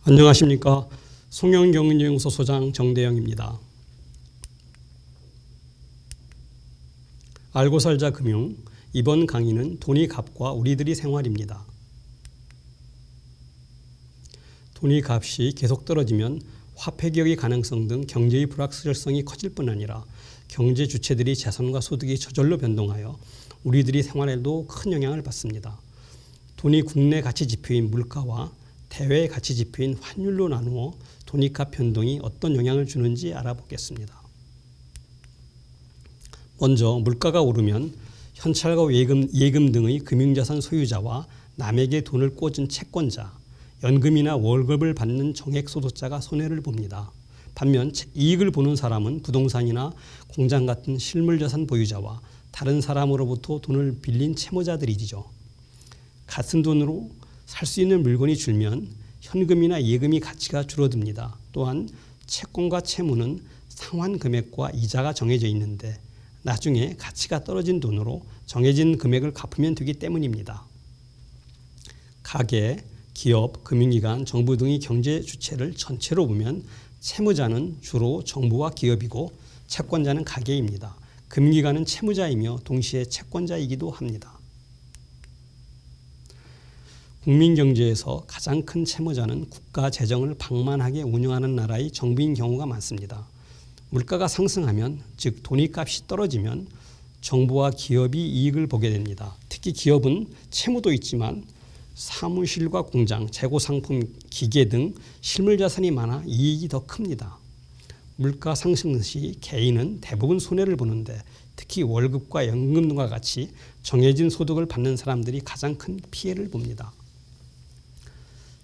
안녕하십니까. 송영경제연구소 소장 정대영입니다. 알고 살자 금융, 이번 강의는 돈이 값과 우리들의 생활입니다. 돈이 값이 계속 떨어지면 화폐 개혁의 가능성 등 경제의 불확실성이 커질 뿐 아니라 경제 주체들의 재산과 소득이 저절로 변동하여 우리들의 생활에도 큰 영향을 받습니다. 돈이 국내 가치 지표인 물가와 대외 가치 지표인 환율로 나누어 돈이 값 변동이 어떤 영향을 주는지 알아보겠습니다. 먼저 물가가 오르면 현찰과 예금 등의 금융자산 소유자와 남에게 돈을 꽂은 채권자, 연금이나 월급을 받는 정액소득자가 손해를 봅니다. 반면 이익을 보는 사람은 부동산이나 공장 같은 실물자산 보유자와 다른 사람으로부터 돈을 빌린 채무자들이죠. 같은 돈으로 살 수 있는 물건이 줄면 현금이나 예금이 가치가 줄어듭니다. 또한 채권과 채무는 상환 금액과 이자가 정해져 있는데 나중에 가치가 떨어진 돈으로 정해진 금액을 갚으면 되기 때문입니다. 가계, 기업, 금융기관, 정부 등의 경제 주체를 전체로 보면 채무자는 주로 정부와 기업이고 채권자는 가계입니다. 금융기관은 채무자이며 동시에 채권자이기도 합니다. 국민경제에서 가장 큰 채무자는 국가 재정을 방만하게 운영하는 나라의 정부인 경우가 많습니다. 물가가 상승하면, 즉 돈이 값이 떨어지면 정부와 기업이 이익을 보게 됩니다. 특히 기업은 채무도 있지만 사무실과 공장, 재고상품, 기계 등 실물자산이 많아 이익이 더 큽니다. 물가 상승 시 개인은 대부분 손해를 보는데 특히 월급과 연금 등과 같이 정해진 소득을 받는 사람들이 가장 큰 피해를 봅니다.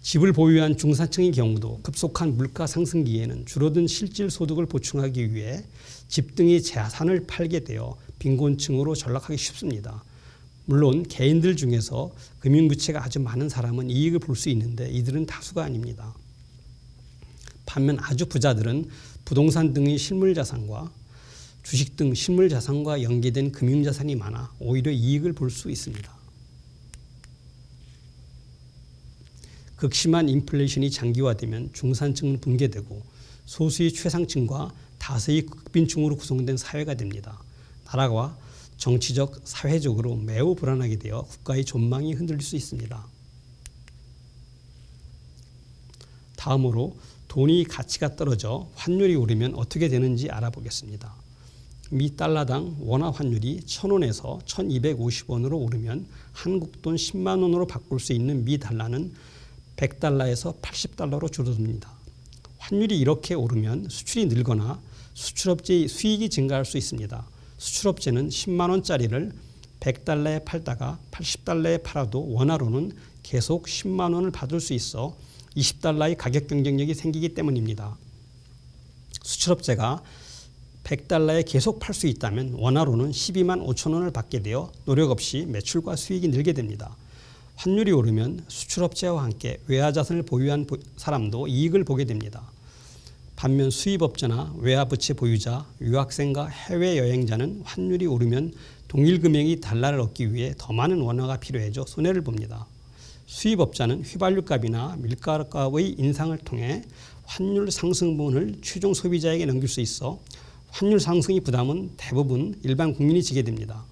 집을 보유한 중산층의 경우도 급속한 물가 상승기에는 줄어든 실질 소득을 보충하기 위해 집 등의 자산을 팔게 되어 빈곤층으로 전락하기 쉽습니다. 물론 개인들 중에서 금융부채가 아주 많은 사람은 이익을 볼 수 있는데 이들은 다수가 아닙니다. 반면 아주 부자들은 부동산 등의 실물자산과 주식 등 실물자산과 연계된 금융자산이 많아 오히려 이익을 볼 수 있습니다. 극심한 인플레이션이 장기화되면 중산층은 붕괴되고 소수의 최상층과 다수의 극빈층으로 구성된 사회가 됩니다. 나라가 정치적, 사회적으로 매우 불안하게 되어 국가의 전망이 흔들릴 수 있습니다. 다음으로 돈이 가치가 떨어져 환율이 오르면 어떻게 되는지 알아보겠습니다. 미 달러당 원화 환율이 1,000원에서 1,250원으로 오르면 한국 돈 10만 원으로 바꿀 수 있는 미 달러는 100달러에서 80달러로 줄어듭니다. 환율이 이렇게 오르면 수출이 늘거나 수출업체의 수익이 증가할 수 있습니다. 수출업체는 10만 원짜리를 100달러에 팔다가 80달러에 팔아도 원화로는 계속 10만 원을 받을 수 있어 20달러의 가격 경쟁력이 생기기 때문입니다. 수출업체가 100달러에 계속 팔 수 있다면 원화로는 12만 5천 원을 받게 되어 노력 없이 매출과 수익이 늘게 됩니다. 환율이 오르면 수출업체와 함께 외화자산을 보유한 사람도 이익을 보게 됩니다. 반면 수입업자나 외화부채 보유자, 유학생과 해외여행자는 환율이 오르면 동일 금액의 달러를 얻기 위해 더 많은 원화가 필요해져 손해를 봅니다. 수입업자는 휘발유값이나 밀가루값의 인상을 통해 환율 상승분을 최종 소비자에게 넘길 수 있어 환율 상승의 부담은 대부분 일반 국민이 지게 됩니다.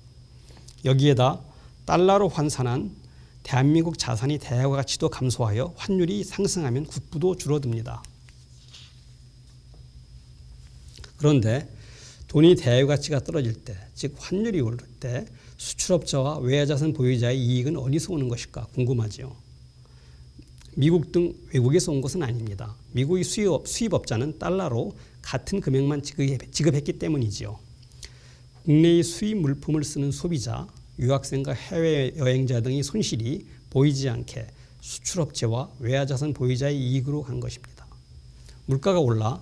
여기에다 달러로 환산한 대한민국 자산의 대화 가치도 감소하여 환율이 상승하면 국부도 줄어듭니다. 그런데 돈이 대화 가치가 떨어질 때, 즉 환율이 오를 때 수출업자와 외화자산 보유자의 이익은 어디서 오는 것일까 궁금하지요. 미국 등 외국에서 온 것은 아닙니다. 미국의 수입업자는 달러로 같은 금액만 지급했기 때문이지요. 국내의 수입 물품을 쓰는 소비자, 유학생과 해외여행자 등의 손실이 보이지 않게 수출업체와 외화자산 보유자의 이익으로 간 것입니다. 물가가 올라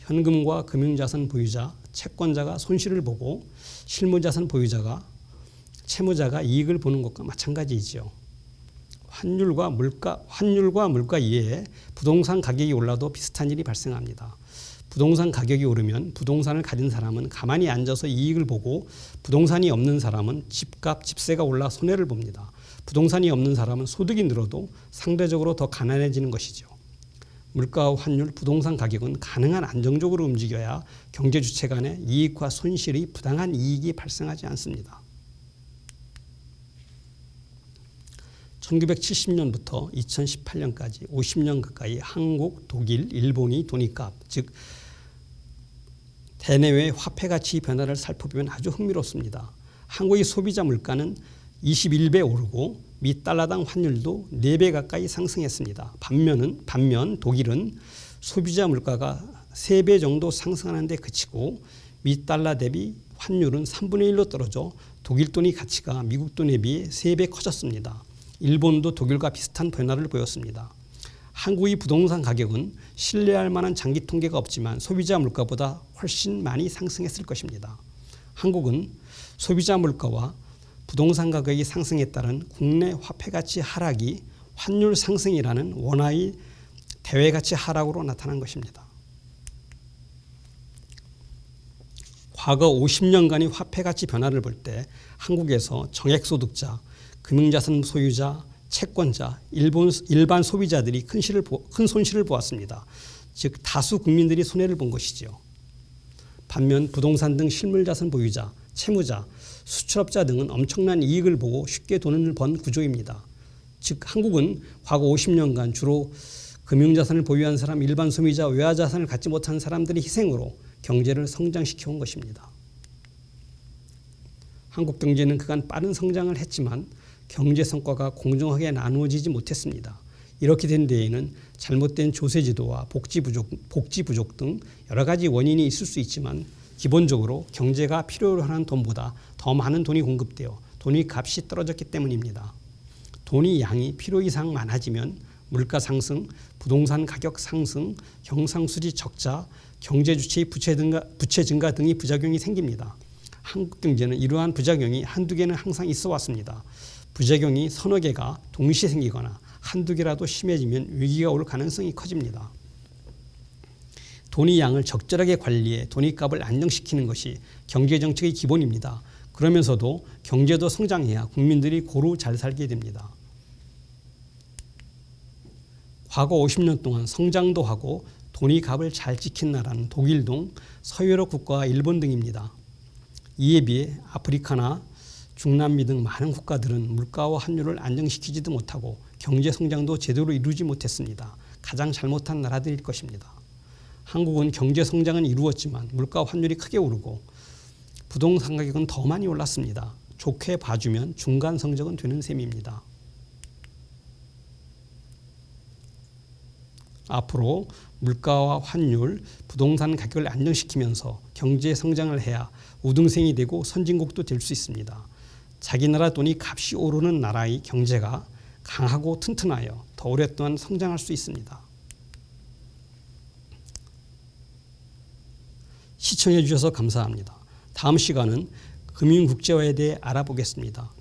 현금과 금융자산 보유자, 채권자가 손실을 보고 실무자산 보유자가 채무자가 이익을 보는 것과 마찬가지이지요. 환율과 물가 이외에 부동산 가격이 올라도 비슷한 일이 발생합니다. 부동산 가격이 오르면 부동산을 가진 사람은 가만히 앉아서 이익을 보고 부동산이 없는 사람은 집값, 집세가 올라 손해를 봅니다. 부동산이 없는 사람은 소득이 늘어도 상대적으로 더 가난해지는 것이죠. 물가와 환율, 부동산 가격은 가능한 안정적으로 움직여야 경제 주체 간의 이익과 손실의 부당한 이익이 발생하지 않습니다. 1970년부터 2018년까지 50년 가까이 한국, 독일, 일본의 돈값, 즉 대내외 화폐 가치 변화를 살펴보면 아주 흥미롭습니다. 한국의 소비자 물가는 21배 오르고 미 달러당 환율도 4배 가까이 상승했습니다. 반면 독일은 소비자 물가가 3배 정도 상승하는 데 그치고 미 달러 대비 환율은 3분의 1로 떨어져 독일 돈의 가치가 미국 돈에 비해 3배 커졌습니다. 일본도 독일과 비슷한 변화를 보였습니다. 한국의 부동산 가격은 신뢰할 만한 장기 통계가 없지만 소비자 물가보다 훨씬 많이 상승했을 것입니다. 한국은 소비자 물가와 부동산 가격이 상승에 따른 국내 화폐 가치 하락이 환율 상승이라는 원화의 대외 가치 하락으로 나타난 것입니다. 과거 50년간의 화폐 가치 변화를 볼 때 한국에서 정액소득자, 금융자산 소유자, 채권자, 일반 소비자들이 큰 손실을 보았습니다. 즉 다수 국민들이 손해를 본 것이지요. 반면 부동산 등 실물자산 보유자, 채무자, 수출업자 등은 엄청난 이익을 보고 쉽게 돈을 번 구조입니다. 즉 한국은 과거 50년간 주로 금융자산을 보유한 사람, 일반 소비자, 외화자산을 갖지 못한 사람들의 희생으로 경제를 성장시켜온 것입니다. 한국 경제는 그간 빠른 성장을 했지만 경제 성과가 공정하게 나누어지지 못했습니다. 이렇게 된 데에는 잘못된 조세제도와 복지 부족 등 여러 가지 원인이 있을 수 있지만 기본적으로 경제가 필요로 하는 돈보다 더 많은 돈이 공급되어 돈의 값이 떨어졌기 때문입니다. 돈의 양이 필요 이상 많아지면 물가 상승, 부동산 가격 상승, 경상수지 적자, 경제 주체의 부채 증가 등의 부작용이 생깁니다. 한국 경제는 이러한 부작용이 한두 개는 항상 있어 왔습니다. 부작용이 서너 개가 동시에 생기거나 한두 개라도 심해지면 위기가 올 가능성이 커집니다. 돈의 양을 적절하게 관리해 돈의 값을 안정시키는 것이 경제정책의 기본입니다. 그러면서도 경제도 성장해야 국민들이 고루 잘 살게 됩니다. 과거 50년 동안 성장도 하고 돈의 값을 잘 지킨 나라는 독일 등 서유럽 국가와 일본 등입니다. 이에 비해 아프리카나 중남미 등 많은 국가들은 물가와 환율을 안정시키지도 못하고 경제 성장도 제대로 이루지 못했습니다. 가장 잘못한 나라들일 것입니다. 한국은 경제 성장은 이루었지만 물가 환율이 크게 오르고 부동산 가격은 더 많이 올랐습니다. 좋게 봐주면 중간 성적은 되는 셈입니다. 앞으로 물가와 환율, 부동산 가격을 안정시키면서 경제 성장을 해야 우등생이 되고 선진국도 될 수 있습니다. 자기 나라 돈이 값이 오르는 나라의 경제가 강하고 튼튼하여 더 오랫동안 성장할 수 있습니다. 시청해 주셔서 감사합니다. 다음 시간은 금융국제화에 대해 알아보겠습니다.